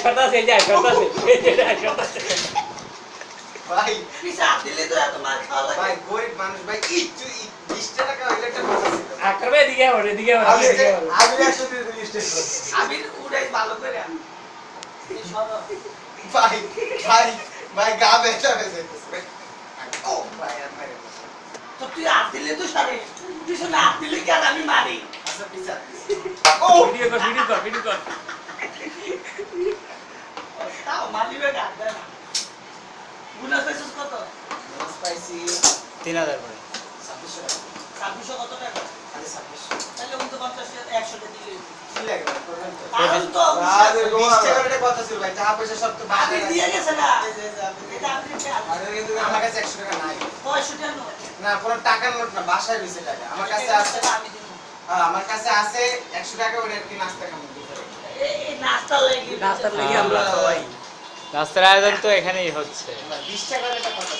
শর্ত আছে, এই যে শর্ত আছে, এই যে শর্ত আছে। ভাই পিছা দিলে তো এত মার খাওয়া লাগে। ভাই গরিব মানুষ ভাই একটু 20 টাকা হইলে একটা কথা ছিল। আক্রমে এদিকে আবার, এদিকে আবার, আমি এদিকে আবার। আমি 100 দিয়ে দিলি স্টেজ আমি উড়াই ভালো করে এই সব ভাই ভাই ভাই গা ব্যথা হয়ে যাইতেছে। ও ভাই আমার তো তুই হাত দিলে তো সারে পিছনে হাত দিলে কি আর আমি মারি। আচ্ছা পিছা ও ভিডিও কর, ভিডিও কর, ভিডিও কর। তাও মালিবে হাত দেয় না। গুনা পেছস কত? স্পাইসি 3000 করে 2600 টাকা 2600 কত টাকা? খালি 2600 তাহলে 49 100 টা দিলে কি লাগে ভাই করবেন তো তাহলে তো আরে 20 টাকার একটা কথা ছিল ভাই টাকা পয়সা সব তো আমি বাসায় দিয়ে রাখছি। গেছে না। এই যে আপনি এটা আপনি আরে কিন্তু আমার কাছে 100 টাকা নাই 65 টা নো। না কোনো টাকার নোট না বাসায় রয়েছে টাকা আমার কাছে আছে আমি দিব। হ্যাঁ আমার কাছে আছে 100 টাকা ওটা কি নাস্তা খাবো দুপুরে এই নাস্তা লাগি নাস্তার লাগি আমরা হ্যাঁ। সবাই। রাস্তার আয়োজন তো এখানেই হচ্ছে 20 টাকার একটা কথা